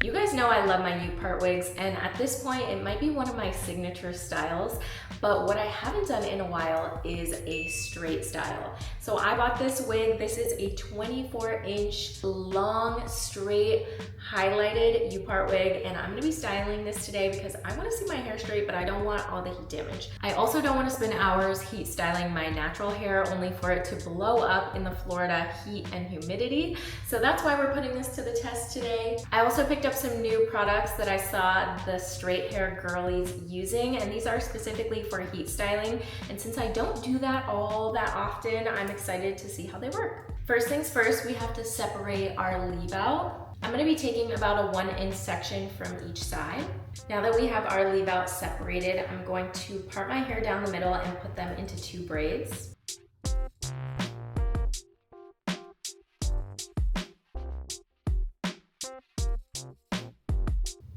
You guys know I love my U-part wigs, and at this point it might be one of my signature styles, but what I haven't done in a while is a straight style. So I bought this wig. This is a 24-inch long, straight, highlighted U-part wig, and I'm gonna be styling this today because I wanna see my hair straight, but I don't want all the heat damage. I also don't wanna spend hours heat styling my natural hair only for it to blow up in the Florida heat and humidity. So that's why we're putting this to the test today. I also picked up some new products that I saw the straight hair girlies using, and these are specifically for heat styling. And since I don't do that all that often, I'm excited to see how they work. First things first, we have to separate our leave out. I'm gonna be taking about a 1-inch section from each side. Now that we have our leave out separated, I'm going to part my hair down the middle and put them into 2 braids.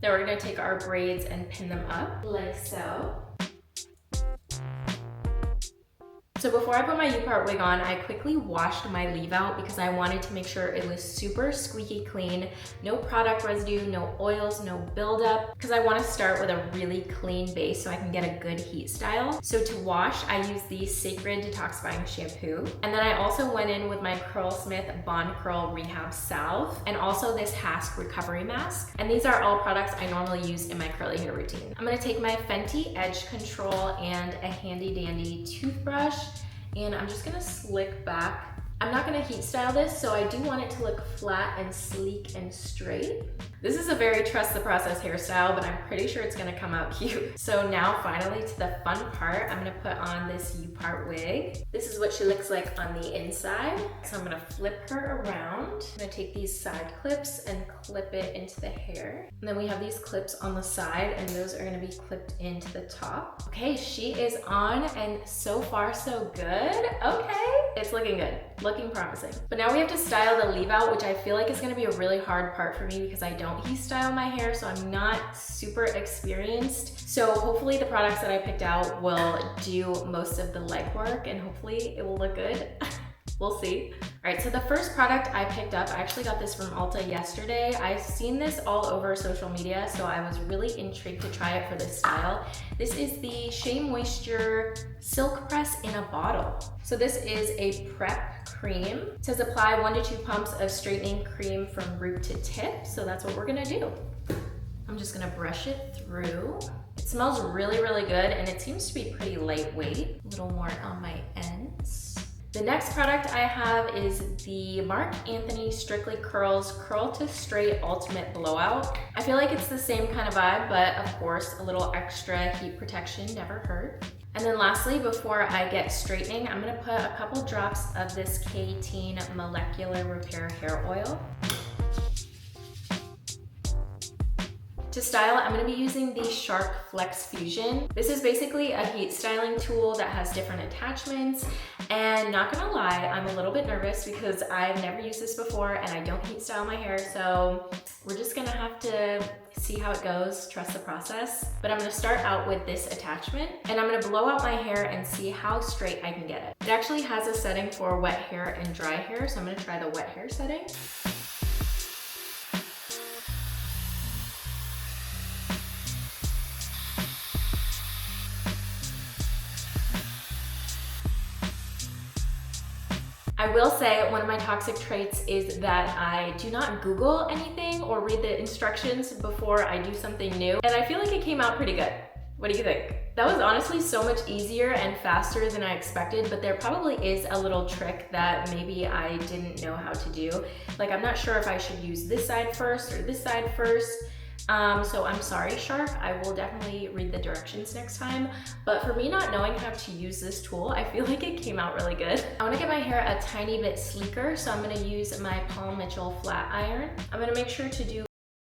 Then we're gonna take our braids and pin them up like so. So before I put my U-part wig on, I quickly washed my leave out because I wanted to make sure it was super squeaky clean, no product residue, no oils, no buildup, because I want to start with a really clean base so I can get a good heat style. So to wash, I use the Sacred Detoxifying Shampoo. And then I also went in with my Curlsmith Bond Curl Rehab Salve and also this Hask Recovery Mask. And these are all products I normally use in my curly hair routine. I'm going to take my Fenty Edge Control and a handy dandy toothbrush, and I'm just gonna slick back. I'm not gonna heat style this, so I do want it to look flat and sleek and straight. This is a very trust the process hairstyle, but I'm pretty sure it's gonna come out cute. So now finally to the fun part, I'm gonna put on this U-part wig. This is what she looks like on the inside. So I'm gonna flip her around. I'm gonna take these side clips and clip it into the hair. And then we have these clips on the side, and those are gonna be clipped into the top. Okay, she is on, and so far so good. Okay, it's looking good, looking promising. But now we have to style the leave out, which I feel like is gonna be a really hard part for me because I don't heat style my hair, so I'm not super experienced. So hopefully the products that I picked out will do most of the legwork, and hopefully it will look good. We'll see. All right, so the first product I picked up, I actually got this from Ulta yesterday. I've seen this all over social media, so I was really intrigued to try it for this style. This is the Shea Moisture Silk Press in a bottle. So this is a prep cream. It says apply 1 to 2 pumps of straightening cream from root to tip. So that's what we're gonna do. I'm just gonna brush it through. It smells really, really good, and it seems to be pretty lightweight. A little more on my ends. The next product I have is the Marc Anthony Strictly Curls Curl to Straight Ultimate Blowout. I feel like it's the same kind of vibe, but of course, a little extra heat protection never hurt. And then lastly, before I get straightening, I'm gonna put a couple drops of this K-Teen Molecular Repair Hair Oil. To style, I'm gonna be using the Shark Flex Fusion. This is basically a heat styling tool that has different attachments, and not gonna lie, I'm a little bit nervous because I've never used this before and I don't heat style my hair, so we're just gonna have to see how it goes, trust the process. But I'm gonna start out with this attachment, and I'm gonna blow out my hair and see how straight I can get it. It actually has a setting for wet hair and dry hair, so I'm gonna try the wet hair setting. I will say one of my toxic traits is that I do not Google anything or read the instructions before I do something new, and I feel like it came out pretty good. What do you think? That was honestly so much easier and faster than I expected, but there probably is a little trick that maybe I didn't know how to do. Like, I'm not sure if I should use this side first or this side first. So I'm sorry, Shark. I will definitely read the directions next time. But for me not knowing how to use this tool, I feel like it came out really good. I want to get my hair a tiny bit sleeker, so I'm going to use my Paul Mitchell flat iron. I'm going to make sure to do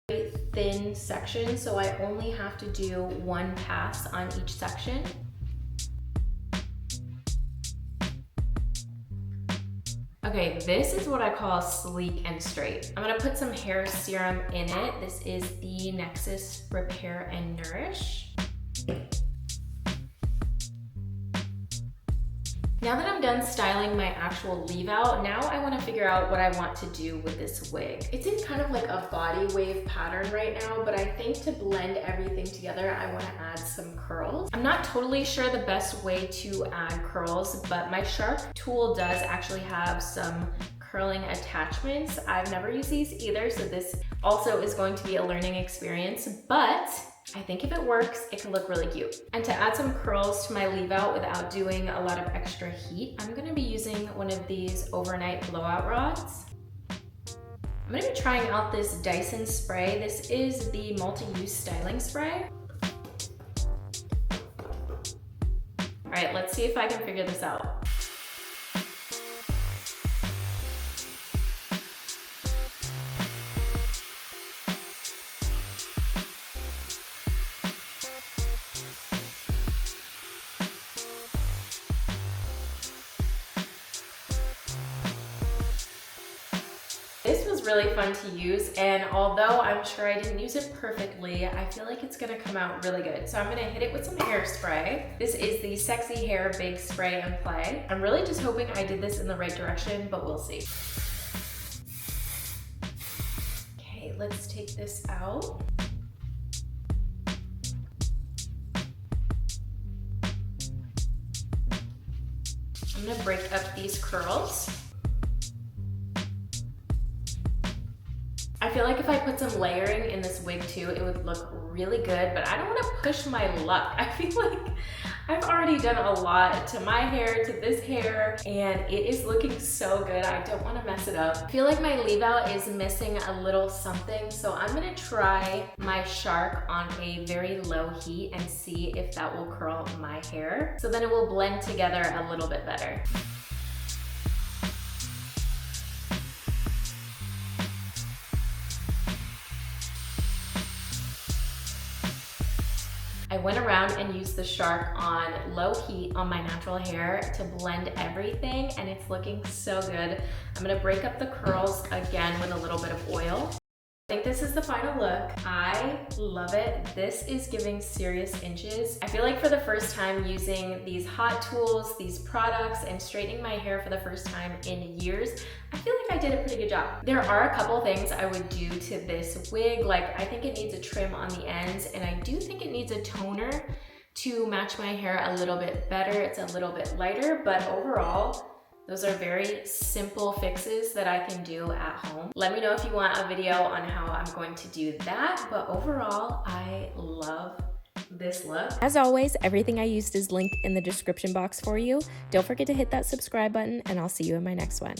a thin section, so I only have to do 1 pass on each section. Okay, this is what I call sleek and straight. I'm gonna put some hair serum in it. This is the Nexxus Repair and Nourish. Now that I'm done styling my actual leave out, now I want to figure out what I want to do with this wig. It's in kind of like a body wave pattern right now, but I think to blend everything together, I want to add some curls. I'm not totally sure the best way to add curls, but my Shark tool does actually have some curling attachments. I've never used these either, so this also is going to be a learning experience, but I think if it works, it can look really cute. And to add some curls to my leave out without doing a lot of extra heat, I'm gonna be using one of these overnight blowout rods. I'm gonna be trying out this Dyson spray. This is the multi-use styling spray. All right, let's see if I can figure this out. This was really fun to use, and although I'm sure I didn't use it perfectly, I feel like it's gonna come out really good. So I'm gonna hit it with some hairspray. This is the Sexy Hair Big Spray and Play. I'm really just hoping I did this in the right direction, but we'll see. Okay, let's take this out. I'm gonna break up these curls. I feel like if I put some layering in this wig too, it would look really good, but I don't want to push my luck. I feel like I've already done a lot to my hair, to this hair, and it is looking so good. I don't want to mess it up. I feel like my leave out is missing a little something, so I'm gonna try my Shark on a very low heat and see if that will curl my hair. So then it will blend together a little bit better. I went around and used the Shark on low heat on my natural hair to blend everything, and it's looking so good. I'm gonna break up the curls again with a little bit of oil. I think this is the final look. I love it. This is giving serious inches. I feel like for the first time using these hot tools, these products, and straightening my hair for the first time in years, I feel like I did a pretty good job. There are a couple things I would do to this wig. Like, I think it needs a trim on the ends, and I do think it needs a toner to match my hair a little bit better. It's a little bit lighter, but overall, those are very simple fixes that I can do at home. Let me know if you want a video on how I'm going to do that, but overall, I love this look. As always, everything I used is linked in the description box for you. Don't forget to hit that subscribe button, and I'll see you in my next one.